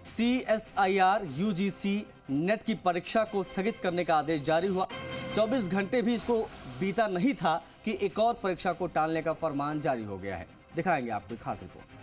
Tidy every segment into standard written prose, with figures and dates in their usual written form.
CSIR UGC net की परीक्षा को स्थगित करने का आदेश जारी हुआ। 24 घंटे भी इसको बीता नहीं था कि एक और परीक्षा को टालने का फरमान जारी हो गया है। दिखाएंगे आपको खास रिपोर्ट।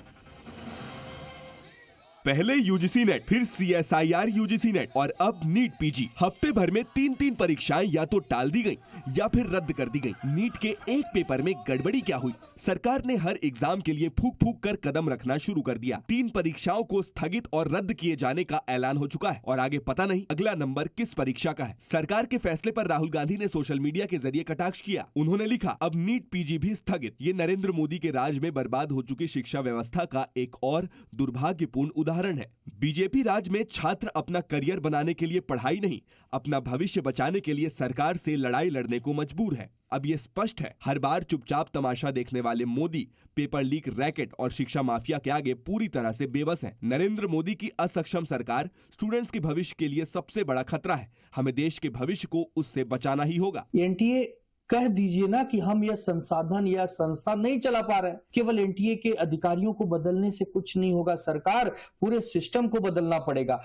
पहले यूजीसी नेट, फिर CSIR UGC नेट और अब नीट PG। हफ्ते भर में 3 परीक्षाएं या तो टाल दी गई या फिर रद्द कर दी गई। नीट के एक पेपर में गड़बड़ी क्या हुई? सरकार ने हर एग्जाम के लिए फूक फूक कर कदम रखना शुरू कर दिया। 3 परीक्षाओं को स्थगित और रद्द किए जाने का ऐलान हो चुका है और आगे पता नहीं अगला नंबर किस परीक्षा का है। सरकार के फैसले पर राहुल गांधी ने सोशल मीडिया के जरिए कटाक्ष किया। उन्होंने लिखा, अब नीट PG भी स्थगित। ये नरेंद्र मोदी के राज में बर्बाद हो चुकी शिक्षा व्यवस्था का एक और दुर्भाग्यपूर्ण उदाहरण है। बीजेपी राज में छात्र अपना करियर बनाने के लिए पढ़ाई नहीं, अपना भविष्य बचाने के लिए सरकार से लड़ाई लड़ने को मजबूर है। अब ये स्पष्ट है, हर बार चुपचाप तमाशा देखने वाले मोदी पेपर लीक रैकेट और शिक्षा माफिया के आगे पूरी तरह से बेबस हैं। नरेंद्र मोदी की असक्षम सरकार स्टूडेंट्स के भविष्य के लिए सबसे बड़ा खतरा है। हमें देश के भविष्य को उससे बचाना ही होगा। एनटीए कह दीजिए ना कि हम यह संसाधन या संस्था नहीं चला पा रहे हैं। केवल एनटीए के अधिकारियों को बदलने से कुछ नहीं होगा, सरकार पूरे सिस्टम को बदलना पड़ेगा।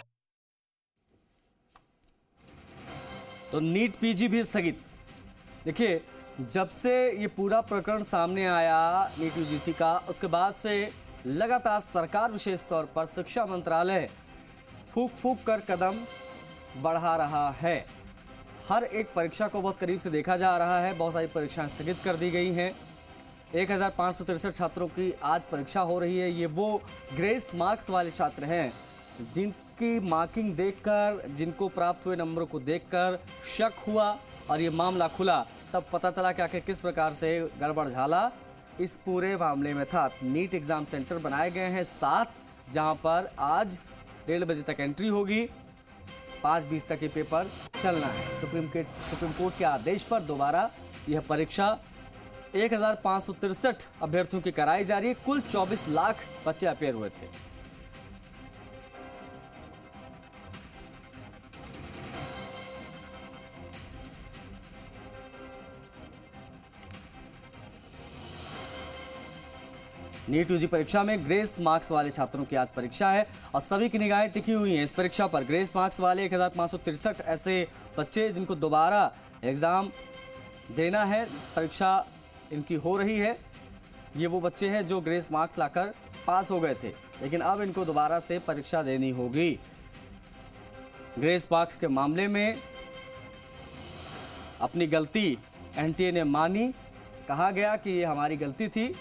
तो नीट PG भी स्थगित। देखिए, जब से ये पूरा प्रकरण सामने आया नीट UGC का, उसके बाद से लगातार सरकार विशेष तौर पर शिक्षा मंत्रालय फूक फूक कर कदम बढ़ा रहा है। हर एक परीक्षा को बहुत करीब से देखा जा रहा है। बहुत सारी परीक्षाएं स्थगित कर दी गई हैं। 1563 छात्रों की आज परीक्षा हो रही है। ये वो ग्रेस मार्क्स वाले छात्र हैं जिनकी मार्किंग देखकर, जिनको प्राप्त हुए नंबरों को देखकर शक हुआ और ये मामला खुला। तब पता चला कि आखिर किस प्रकार से गड़बड़ झाला इस पूरे मामले में था। नीट एग्जाम सेंटर बनाए गए हैं 7, जहां पर आज 1:30 बजे तक एंट्री होगी। 5:20 तक ये पेपर चलना है। सुप्रीम कोर्ट के आदेश पर दोबारा यह परीक्षा 1563 अभ्यर्थियों की कराई जा रही है। कुल 24 लाख बच्चे अपेयर हुए थे। नीट UG परीक्षा में ग्रेस मार्क्स वाले छात्रों की आज परीक्षा है और सभी की निगाहें टिकी हुई हैं इस परीक्षा पर। ग्रेस मार्क्स वाले 1563 ऐसे बच्चे जिनको दोबारा एग्ज़ाम देना है, परीक्षा इनकी हो रही है। ये वो बच्चे हैं जो ग्रेस मार्क्स लाकर पास हो गए थे, लेकिन अब इनको दोबारा से परीक्षा देनी होगी। ग्रेस मार्क्स के मामले में अपनी गलती NTA ने मानी। कहा गया कि ये हमारी गलती थी।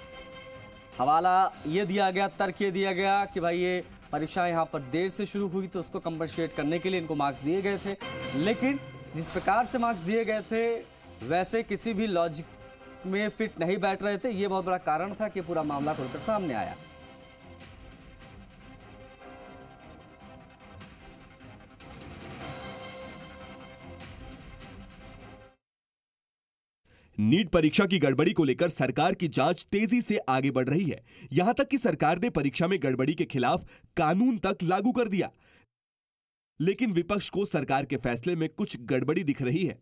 हवाला ये दिया गया, तर्क ये दिया गया कि भाई ये परीक्षा यहाँ पर देर से शुरू हुई तो उसको कंपनसेट करने के लिए इनको मार्क्स दिए गए थे। लेकिन जिस प्रकार से मार्क्स दिए गए थे वैसे किसी भी लॉजिक में फिट नहीं बैठ रहे थे। ये बहुत बड़ा कारण था कि पूरा मामला खुलकर सामने आया। नीट परीक्षा की गड़बड़ी को लेकर सरकार की जांच तेजी से आगे बढ़ रही है। यहां तक कि सरकार ने परीक्षा में गड़बड़ी के खिलाफ कानून तक लागू कर दिया। लेकिन विपक्ष को सरकार के फैसले में कुछ गड़बड़ी दिख रही है।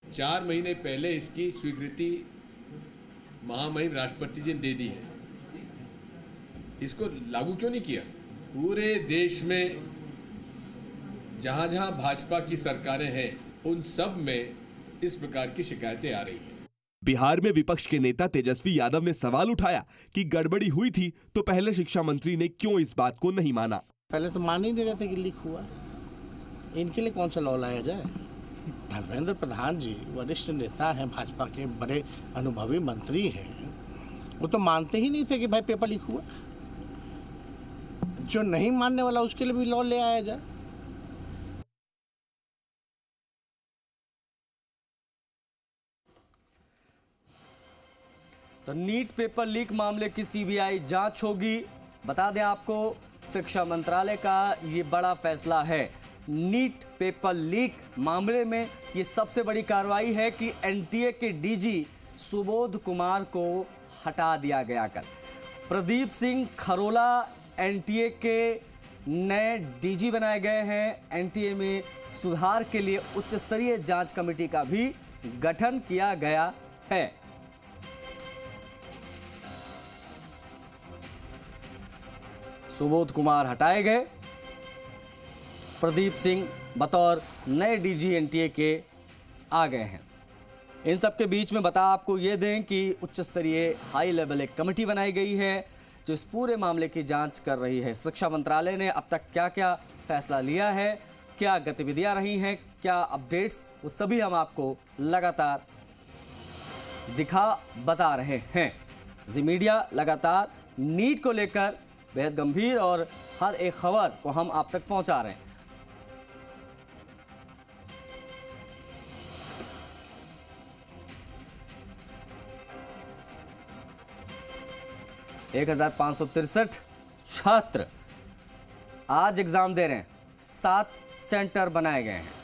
4 महीने पहले इसकी स्वीकृति महामहिम राष्ट्रपति जी ने दे दी है। इसको लागू क्यों नहीं किया? पूरे देश में जहां जहां भाजपा की सरकारें हैं उन सब में इस प्रकार की शिकायतें आ रही हैं। बिहार में विपक्ष के नेता तेजस्वी यादव ने सवाल उठाया कि गड़बड़ी हुई थी तो पहले शिक्षा मंत्री ने क्यों इस बात को नहीं माना। पहले तो मान ही नहीं रहे थे कि लीक हुआ। इनके लिए कौन सा लॉ लाया जाए? धर्मेंद्र प्रधान जी वरिष्ठ नेता हैं, भाजपा के बड़े अनुभवी मंत्री हैं, वो तो मानते ही नहीं थे कि भाई पेपर लीक हुआ। जो नहीं मानने वाला उसके लिए भी लॉ ले आया जाए। तो नीट पेपर लीक मामले की CBI जांच होगी। बता दें आपको, शिक्षा मंत्रालय का ये बड़ा फैसला है। नीट पेपर लीक मामले में ये सबसे बड़ी कार्रवाई है कि NTA के DG सुबोध कुमार को हटा दिया गया। कल प्रदीप सिंह खरोला NTA के नए DG बनाए गए हैं। NTA में सुधार के लिए उच्च स्तरीय जांच कमेटी का भी गठन किया गया है। सुबोध कुमार हटाए गए प्रदीप सिंह बतौर नए डीजी एनटीए के आ गए हैं। इन सब के बीच में आपको ये दें कि उच्च स्तरीय हाई लेवल एक कमेटी बनाई गई है जो इस पूरे मामले की जांच कर रही है। शिक्षा मंत्रालय ने अब तक क्या क्या फैसला लिया है, क्या गतिविधियां रही हैं, क्या अपडेट्स, वो सभी हम आपको लगातार बता रहे हैं। जी मीडिया लगातार नीट को लेकर बेहद गंभीर और हर एक खबर को हम आप तक पहुंचा रहे हैं। एक 1563 छात्र आज एग्जाम दे रहे हैं, 7 सेंटर बनाए गए हैं।